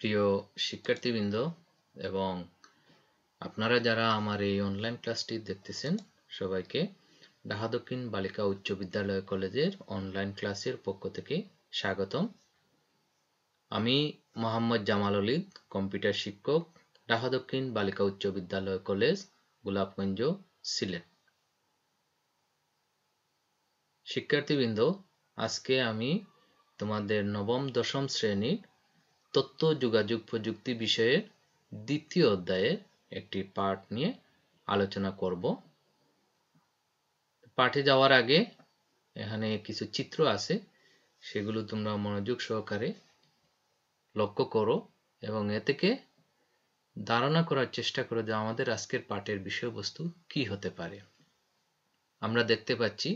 প্রিয় শিক্ষার্থীবৃন্দ এবং আপনারা যারা আমার এই অনলাইন ক্লাসটি দেখতেছেন সবাইকে ঢাকা দক্ষিণ বালিকা উচ্চ বিদ্যালয় কলেজের অনলাইন ক্লাসের পক্ষ থেকে স্বাগতম। আমি মোহাম্মদ জামাল অলিদ, কম্পিউটার শিক্ষক, ঢাকা দক্ষিণ বালিকা উচ্চ বিদ্যালয় কলেজ, গোলাপগঞ্জ, সিলেট। শিক্ষার্থীবৃন্দ, আজকে আমি তোমাদের নবম দশম শ্রেণীর তথ্য যোগাযোগ প্রযুক্তি বিষয়ের দ্বিতীয় অধ্যায়ের একটি পাঠ নিয়ে আলোচনা করব। পাঠে যাওয়ার আগে এখানে কিছু চিত্র আছে, সেগুলো তোমরা মনোযোগ সহকারে লক্ষ্য করো এবং এ থেকে ধারণা করার চেষ্টা করো যে আমাদের আজকের পাঠের বিষয়বস্তু কি হতে পারে। আমরা দেখতে পাচ্ছি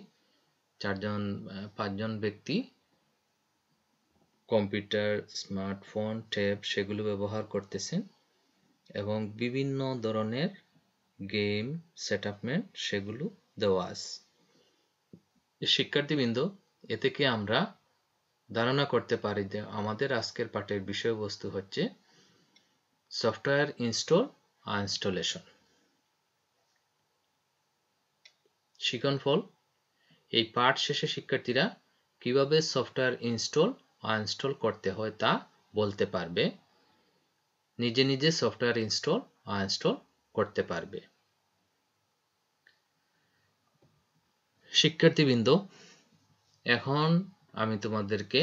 পাঁচজন ব্যক্তি কম্পিউটার, স্মার্টফোন, ট্যাব সেগুলো ব্যবহার করতেছেন এবং বিভিন্ন ধরনের গেম সেটআপমেন্ট সেগুলো দেওয়া আছে। শিক্ষার্থীবৃন্দ, এ থেকে আমরা ধারণা করতে পারি যে আমাদের আজকের পাঠের বিষয়বস্তু হচ্ছে সফটওয়্যার ইনস্টল আর ইনস্টলেশন। শিক্ষণফল: এই পাঠ শেষে শিক্ষার্থীরা কিভাবে সফটওয়্যার ইনস্টল আর ইনস্টল করতে হয় তা বলতে পারবে, নিজে নিজে সফটওয়্যার ইনস্টল আর ইনস্টল করতে পারবে। শিক্ষার্থীবৃন্দ, এখন আমি তোমাদেরকে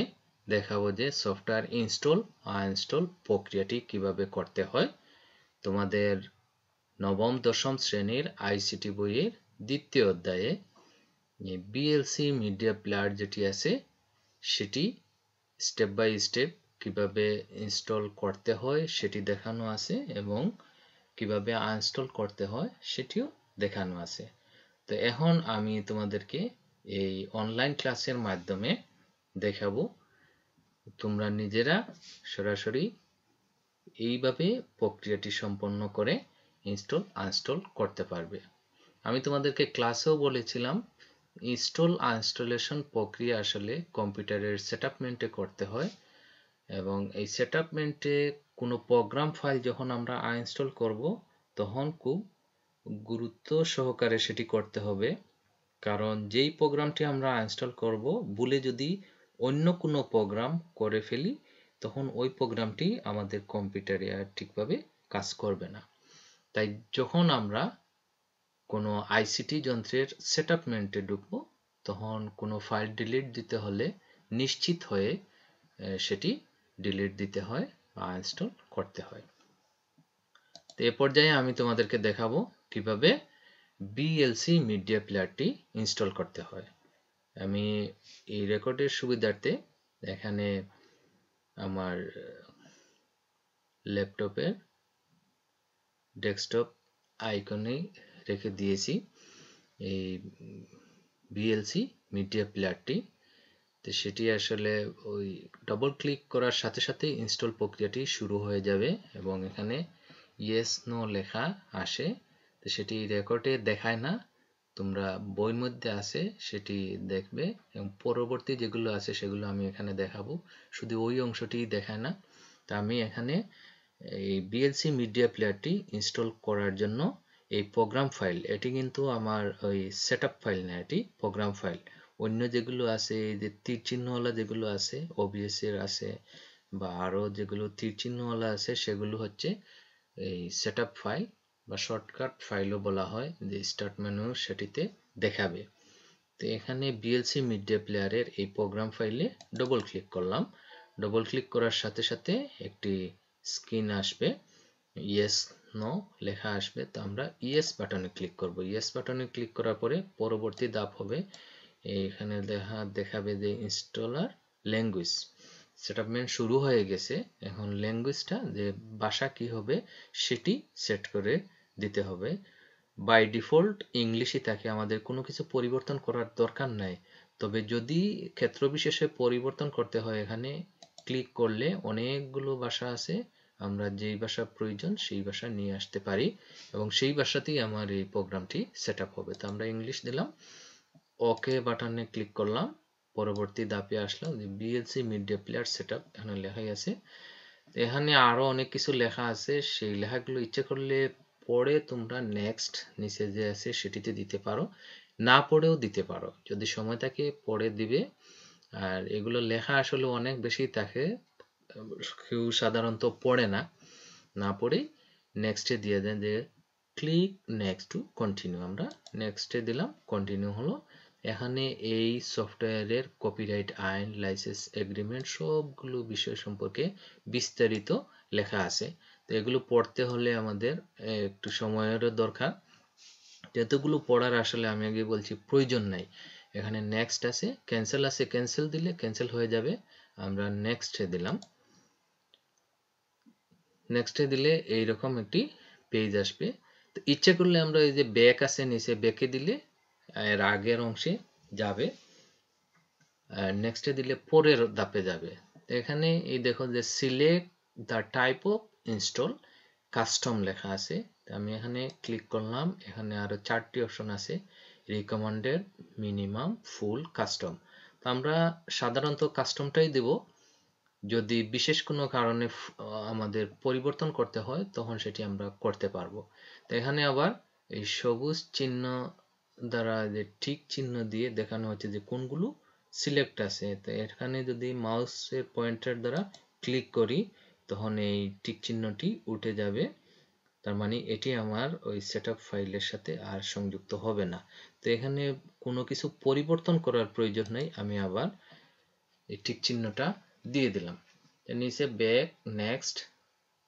দেখাবো যে সফটওয়্যার ইনস্টল আর ইনস্টল প্রক্রিয়াটি কিভাবে করতে হয়। তোমাদের নবম দশম শ্রেণীর আইসিটি বইয়ের দ্বিতীয় অধ্যায়ে বিএলসি মিডিয়া প্লেয়ার যেটি আছে সেটি স্টেপ বাই স্টেপ কিভাবে ইনস্টল করতে হয় সেটি দেখানো আছে এবং কিভাবে আনইনস্টল করতে হয় সেটিও দেখানো আছে। তো এখন আমি তোমাদেরকে এই অনলাইন ক্লাসের মাধ্যমে দেখাবো, তোমরা নিজেরা সরাসরি এইভাবে প্রক্রিয়াটি সম্পন্ন করে ইনস্টল আনইনস্টল করতে পারবে। আমি তোমাদেরকে ক্লাসেও বলেছিলাম ইনস্টল আনইনস্টলেশন প্রক্রিয়া আসলে কম্পিউটারের সেটআপমেন্টে করতে হয় এবং এই সেটআপমেন্টে কোনো প্রোগ্রাম ফাইল যখন আমরা আনইনস্টল করব তখন খুব গুরুত্ব সহকারে সেটি করতে হবে, কারণ যেই প্রোগ্রামটি আমরা ইনস্টল করব ভুলে যদি অন্য কোনো প্রোগ্রাম করে ফেলি তখন ওই প্রোগ্রামটি আমাদের কম্পিউটারে আর ঠিকভাবে কাজ করবে না। তাই যখন আমরা কোনো আইসিটি যন্ত্রের সেটআপমেন্টে ঢুকবো তখন কোনো ফাইল ডিলিট দিতে হলে নিশ্চিত হয়ে সেটি ডিলিট দিতে হয় বা ইনস্টল করতে হয়। তো এ পর্যায়ে আমি তোমাদেরকে দেখাবো কিভাবে বিএলসি মিডিয়া প্লেয়ারটি ইনস্টল করতে হয়। আমি এই রেকর্ডের সুবিধার্থে এখানে আমার ল্যাপটপের ডেস্কটপ আইকনে রেখে দিয়েছি এই বিএলসি মিডিয়া প্লেয়ারটি। তো সেটি আসলে ওই ডবল ক্লিক করার সাথে সাথে ইনস্টল প্রক্রিয়াটি শুরু হয়ে যাবে এবং এখানে ইয়েস নো লেখা আসে। তো সেটি রেকর্ডে দেখায় না, তোমরা বইয়ের মধ্যে আছে সেটি দেখবে এবং পরবর্তী যেগুলো আছে সেগুলো আমি এখানে দেখাবো, শুধু ওই অংশটি দেখায় না। তা আমি এখানে এই বিএলসি মিডিয়া প্লেয়ারটি ইনস্টল করার জন্য এই প্রোগ্রাম ফাইল, এটি কিন্তু আমার ওই সেটআপ ফাইল না, এটি প্রোগ্রাম ফাইল। অন্য যেগুলো আছে এই যে তীর চিহ্নওয়ালা যেগুলো আছে ওবিএস এর আছে বা আরো যেগুলো তীর চিহ্নওয়ালা আছে সেগুলো হচ্ছে এই সেটআপ ফাইল বা শর্টকাট ফাইলও বলা হয়, যে স্টার্ট মেনু সেটিতে দেখাবে। তো এখানে বিএলসি মিডিয়া প্লেয়ারের এই প্রোগ্রাম ফাইলে ডবল ক্লিক করলাম। ডবল ক্লিক করার সাথে সাথে একটি স্ক্রিন আসবে, ইয়েস নো লেখা আসবে। তো আমরা ইয়েস বাটনে ক্লিক করব। ইয়েস বাটনে ক্লিক করার পরে পরবর্তী ধাপ হবে এখানে দেখাবে যে ইনস্টলার ল্যাঙ্গুয়েজ সেটআপমেন্ট শুরু হয়ে গেছে। এখন ল্যাঙ্গুয়েজটা যে ভাষা কি হবে সেটি সেট করে দিতে হবে। বাই ডিফল্ট ইংলিশই থাকে, আমাদের কোনো কিছু পরিবর্তন করার দরকার নাই। তবে যদি ক্ষেত্র বিশেষে পরিবর্তন করতে হয় এখানে ক্লিক করলে অনেকগুলো ভাষা আছে, আমরা যেই ভাষা প্রয়োজন সেই ভাষা নিয়ে আসতে পারি এবং সেই ভাষাতেই আমার এই প্রোগ্রামটি সেটআপ হবে। তো আমরা ইংলিশ দিলাম, ওকে বাটনে ক্লিক করলাম, পরবর্তী ধাপে আসলাম যে বিএলসি মিডিয়া প্লেয়ার সেটআপ, এখানে লেখাই আছে এখানে আরো অনেক কিছু লেখা আছে, সেই লেখাগুলো ইচ্ছে করলে পড়ে তোমরা নেক্সট নিচে যে আছে সেটিতে দিতে পারো, না পড়েও দিতে পারো, যদি সময় থাকে পড়ে দিবে। আর এগুলো লেখা আসলে অনেক বেশি থাকে, কেউ সাধারণত পড়ে না, না পড়ে নেক্সটে দিয়ে দেন যে ক্লিক নেক্সট টু কন্টিনিউ। আমরা নেক্সটে দিলাম, কন্টিনিউ হলো। এখানে এই সফটওয়্যারের কপিরাইট আইন, লাইসেন্স এগ্রিমেন্ট সবগুলো বিষয় সম্পর্কে বিস্তারিত লেখা আছে। তো এগুলো পড়তে হলে আমাদের একটু সময়েরও দরকার, যতগুলো পড়ার আসলে আমি আগে বলছি প্রয়োজন নাই। এখানে নেক্সট আছে, ক্যান্সেল আছে, ক্যান্সেল দিলে ক্যান্সেল হয়ে যাবে। আমরা নেক্সটে দিলাম, নেক্সটে দিলে এইরকম একটি পেজ আসবে। তো ইচ্ছে করলে আমরা এই যে ব্যাক আছে নিচে, ব্যাকে দিলে এর আগের অংশে যাবে, আর নেক্সটে দিলে পরের ধাপে যাবে। তো এখানে এই দেখো যে select the type of install, custom লেখা আছে। আমি এখানে ক্লিক করলাম, এখানে আরো 4টি অপশন আছে, রিকমেন্ডেড, মিনিমাম, ফুল, কাস্টম। তো আমরা সাধারণত কাস্টমটাই দেব, যদি বিশেষ কোনো কারণে আমাদের পরিবর্তন করতে হয় তখন সেটি আমরা করতে পারবো। তো এখানে আবার এই সবুজ চিহ্ন দ্বারা যে ঠিক চিহ্ন দিয়ে দেখানো হচ্ছে যে কোনগুলো সিলেক্ট আছে। তো এখানে যদি মাউসের পয়েন্টার দ্বারা ক্লিক করি তখন এই টিক চিহ্নটি উঠে যাবে, তার মানে এটি আমার ওই সেটআপ ফাইলের সাথে আর সংযুক্ত হবে না। তো এখানে কোনো কিছু পরিবর্তন করার প্রয়োজন নেই, আমি আবার এই টিক চিহ্নটা দিয়ে দিলাম। নিচে ব্যাক, নেক্সট,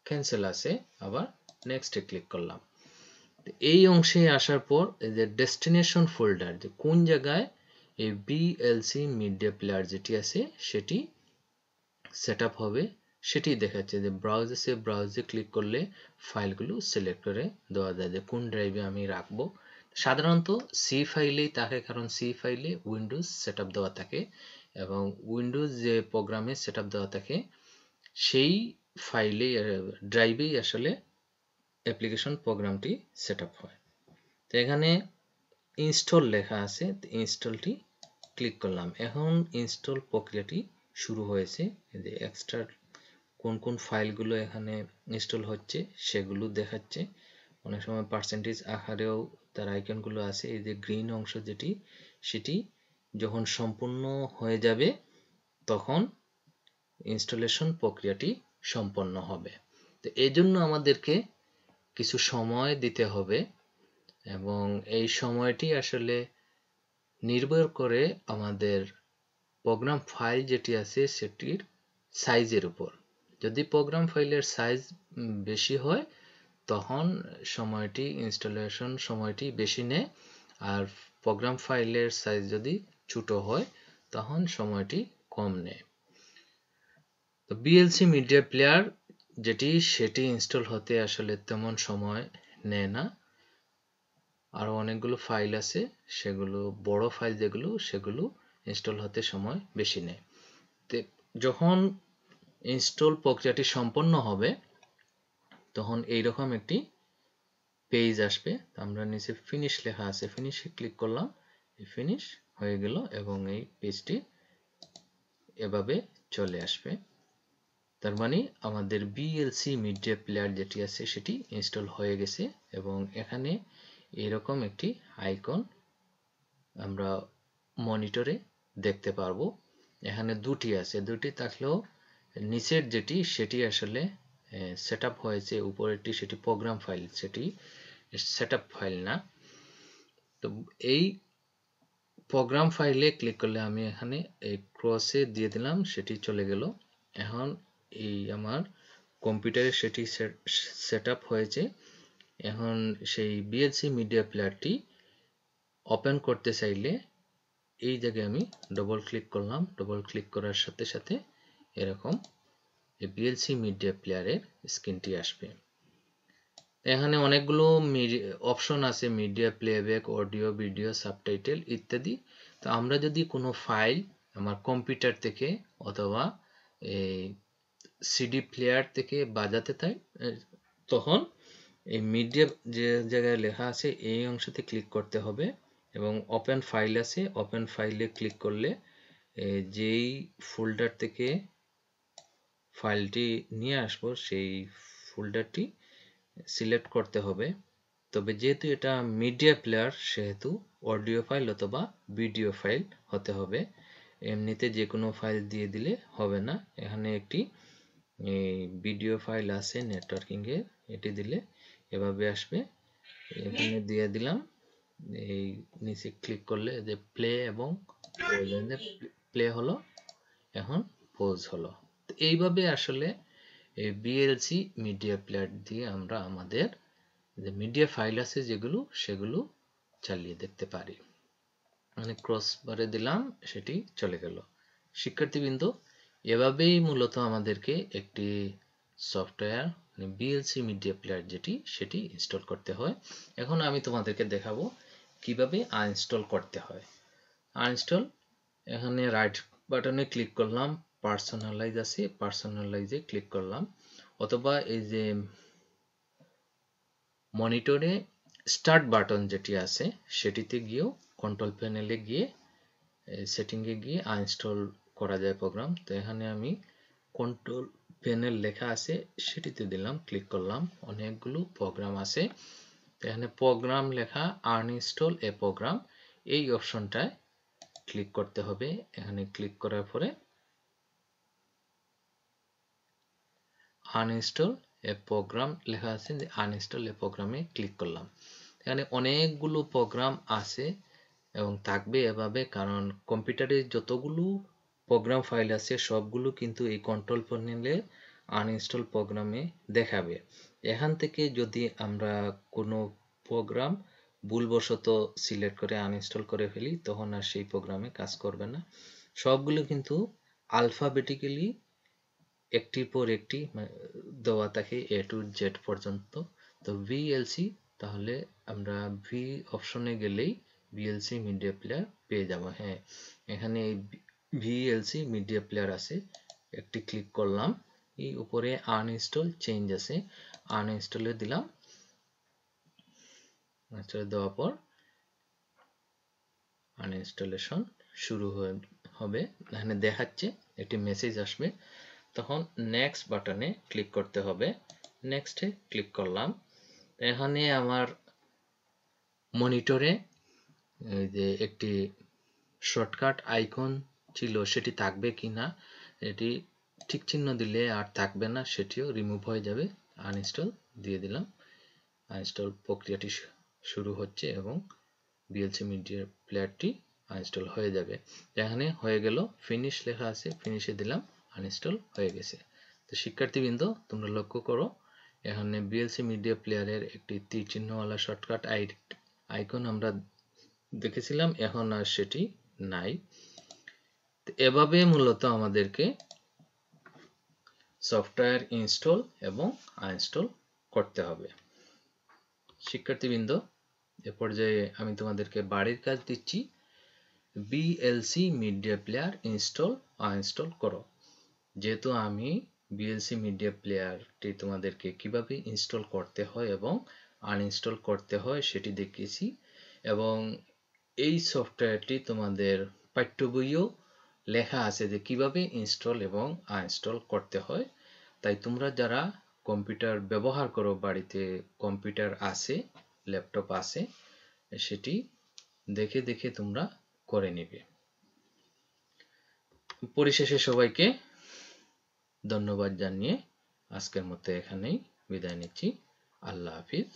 ক্যান্সেল আছে, আবার নেক্সটে ক্লিক করলাম। এই অংশে আসার পর এই যে ডেস্টিনেশন ফোল্ডার, যে কোন জায়গায় এই বিএলসি মিডিয়া প্লেয়ার যেটি আছে সেটি সেটআপ হবে সেটি দেখাচ্ছে। যে ব্রাউজে ক্লিক করলে ফাইলগুলো সিলেক্ট করে দেওয়া যায় যে কোন ড্রাইভে আমি রাখবো। সাধারণত সি ফাইলেই থাকে, কারণ সি ফাইলে উইন্ডোজ সেটআপ দেওয়া থাকে এবং উইন্ডোজ যে প্রোগ্রামে সেটআপ দেওয়া থাকে সেই ফাইলে ড্রাইভেই আসলে অ্যাপ্লিকেশন প্রোগ্রামটি সেটআপ হয়। তো এখানে ইনস্টল লেখা আছে, ইনস্টলটি ক্লিক করলাম। এখন ইনস্টল প্রক্রিয়াটি শুরু হয়েছে। এই যে এক্সট্রা কোন কোন ফাইলগুলো এখানে ইনস্টল হচ্ছে সেগুলো দেখাচ্ছে। অনেক সময় পার্সেন্টেজ আকারেও তার আইকনগুলো আছে। এই যে গ্রিন অংশ যেটি, সেটি যখন সম্পূর্ণ হয়ে যাবে তখন ইনস্টলেশন প্রক্রিয়াটি সম্পন্ন হবে। তো এই জন্য আমাদেরকে কিছু সময় দিতে হবে এবং এই সময়টি আসলে নির্ভর করে আমাদের প্রোগ্রাম ফাইল যেটি আছে সেটির সাইজের উপর। যদি প্রোগ্রাম ফাইলের সাইজ বেশি হয় তখন সময়টি, ইনস্টলেশন সময়টি বেশি নেয়, আর প্রোগ্রাম ফাইলের সাইজ যদি ছোট হয় তখন সময়টি কম নেয়। তো বিএলসি মিডিয়া প্লেয়ার যেটি, সেটি ইনস্টল হতে আসলে তেমন সময় নেয় না। আরো অনেকগুলো ফাইল আছে, সেগুলো বড় ফাইল যেগুলো সেগুলো ইনস্টল হতে সময় বেশি নেয়। তো যখন ইনস্টল প্রক্রিয়াটি সম্পন্ন হবে তখন এইরকম একটি পেজ আসবে। আমরা নিচে ফিনিশ লেখা আছে, ফিনিশে ক্লিক করলাম, ফিনিশ হয়ে গেল এবং এই পেজটি এভাবে চলে আসবে। তার মানে আমাদের বিএলসি মিডিয়া প্লেয়ার যেটি আছে সেটি ইনস্টল হয়ে গেছে এবং এখানে এরকম একটি আইকন আমরা মনিটরে দেখতে পারবো। এখানে দুটি আছে, দুটি থাকলেও নিচের যেটি সেটি আসলে সেটআপ হয়েছে, উপরেরটি সেটি প্রোগ্রাম ফাইল, সেটি সেটআপ ফাইল না। তো এই প্রোগ্রাম ফাইলে ক্লিক করলে আমি এখানে এই ক্রসে দিয়ে দিলাম, সেটি চলে গেল। এখন এই আমার কম্পিউটারে সেটি সেটআপ হয়েছে। এখন সেই বিএলসি মিডিয়া প্লেয়ারটি ওপেন করতে চাইলে এই জায়গায় আমি ডবল ক্লিক করলাম, ডবল ক্লিক করার সাথে সাথে এরকম এই বিএলসি মিডিয়া প্লেয়ারের স্ক্রিনটি আসবে। এখানে অনেকগুলো অপশন আছে, media playback, audio, video, subtitle ইত্যাদি। তো আমরা যদি কোনো ফাইল আমার কম্পিউটার থেকে অথবা এই সিডি প্লেয়ার থেকে বাজাতে চাই তখন এই মিডিয়া যে জায়গায় লেখা আছে এই অংশতে ক্লিক করতে হবে এবং ওপেন ফাইল আছে, ওপেন ফাইলে ক্লিক করলে যেই ফোল্ডার থেকে ফাইলটি নিয়ে আসবো সেই ফোল্ডারটি সিলেক্ট করতে হবে। তবে যেহেতু এটা মিডিয়া প্লেয়ার সেহেতু অডিও ফাইল অথবা ভিডিও ফাইল হতে হবে। এমনিতে যে কোনো ফাইল দিয়ে দিলে হবে না। এখানে একটি ভিডিও ফাইল আছে নেটওয়ার্কিং এর, এটি দিলে এভাবে আসবে। এখানে দিয়ে দিলাম, এই নিচে ক্লিক করলে যে প্লে এবং প্লে হলো, এখন পজ হলো। এইভাবে আসলে এই বিএলসি মিডিয়া প্লেয়ার দিয়ে আমরা আমাদের যে মিডিয়া ফাইল আছে যেগুলো সেগুলো চালিয়ে দেখতে পারি। মানে ক্রস বারে দিলাম, সেটি চলে গেল। শিক্ষার্থীবৃন্দ, এভাবেই মূলত আমাদেরকে একটি সফটওয়্যার বিএলসি মিডিয়া প্লেয়ার যেটি সেটি ইনস্টল করতে হয়। এখন আমি তোমাদেরকে দেখাবো কিভাবে আনইনস্টল করতে হয়। আনইনস্টল, এখানে রাইট বাটনে ক্লিক করলাম, পার্সোনালাইজ আছে, পার্সোনালাইজে ক্লিক করলাম, অথবা এই যে মনিটরে স্টার্ট বাটন যেটি আছে সেটিতে গিয়েও কন্ট্রোল প্যানেলে গিয়ে সেটিংয়ে গিয়ে আনইনস্টল করা যায় প্রোগ্রাম। তো এখানে আমি কন্ট্রোল প্যানেল লেখা আছে সেটিতে দিলাম, ক্লিক করলাম। অনেকগুলো প্রোগ্রাম আছে, এখানে প্রোগ্রাম লেখা আনইনস্টল এ প্রোগ্রাম, এই অপশনটায় ক্লিক করতে হবে। এখানে ক্লিক করার পরে আনইনস্টল এ প্রোগ্রাম লেখা আছে, যে আনইনস্টল এ প্রোগ্রামে ক্লিক করলাম। এখানে অনেকগুলো প্রোগ্রাম আছে এবং থাকবে এভাবে, কারণ কম্পিউটারে যতগুলো প্রোগ্রাম ফাইল আছে সবগুলো কিন্তু এই কন্ট্রোল প্যানেলে আনইনস্টল প্রোগ্রামে দেখাবে। এখান থেকে যদি আমরা কোনো প্রোগ্রাম ভুলবশত সিলেক্ট করে আনইনস্টল করে ফেলি তখন আর সেই প্রোগ্রামে কাজ করবে না। সবগুলো কিন্তু আলফাবেটিক্যালি একটির পর একটি দেওয়া থাকে এ টু জেড পর্যন্ত। তো ভিএলসি, তাহলে আমরা ভি অপশনে গেলেই ভিএলসি মিডিয়া প্লেয়ার পেয়ে যাব। হ্যাঁ, এখানে এই ভিএলসি মিডিয়া প্লেয়ার আছে, একটি ক্লিক করলাম। এই উপরে আনইনস্টল চেঞ্জ আছে, আনইনস্টলে দিলাম। আনইনস্টল দেওয়ার পর আনইনস্টলেশন শুরু হবে। এখানে দেখাচ্ছে একটি মেসেজ আসবে, তখন নেক্সট বাটনে ক্লিক করতে হবে। নেক্সটে ক্লিক করলাম। এখানে আমার মনিটরে যে একটি শর্টকাট আইকন ছিল সেটি থাকবে কিনা, এটি ঠিক চিহ্ন দিলে আর থাকবে না, সেটিও রিমুভ হয়ে যাবে। আনইনস্টল দিয়ে দিলাম। আনইনস্টল প্রক্রিয়াটি শুরু হচ্ছে এবং বিএলসি মিডিয়া প্লেয়ারটি আনইনস্টল হয়ে যাবে। এখানে হয়ে গেল, ফিনিশ লেখা আছে, ফিনিশে দিলাম, আনইনস্টল হয়ে গেছে। তো শিক্ষার্থীবৃন্দ, তোমরা লক্ষ্য করো, এখানে বিএলসি মিডিয়া প্লেয়ারের একটি তীর চিহ্নওয়ালা শর্টকাট আইকন আমরা দেখেছিলাম, এখন আর সেটি নাই। এভাবে মূলত আমাদেরকে সফটওয়্যার ইনস্টল এবং আনইনস্টল করতে হবে। শিক্ষার্থীবৃন্দ, এ পর্যায়ে আমি তোমাদেরকে বাড়ির কাজ দিচ্ছি। BLC media player install uninstall করো। যেহেতু আমি বিএলসি মিডিয়া প্লেয়ারটি তোমাদেরকে কিভাবে ইনস্টল করতে হয় এবং আনইনস্টল করতে হয় সেটি দেখিয়েছি, এবং এই সফটওয়্যারটি তোমাদের পাঠ্য বইয়েও লেখা আছে যে কিভাবে ইনস্টল এবং আনইনস্টল করতে হয়। তাই তোমরা যারা কম্পিউটার ব্যবহার করো, বাড়িতে কম্পিউটার আছে, ল্যাপটপ আছে, সেটি দেখে দেখে তোমরা করে নেবে। পরিশেষে সবাইকে ধন্যবাদ জানিয়ে আজকের মতো এখানেই বিদায় নিচ্ছি। আল্লাহ হাফিজ।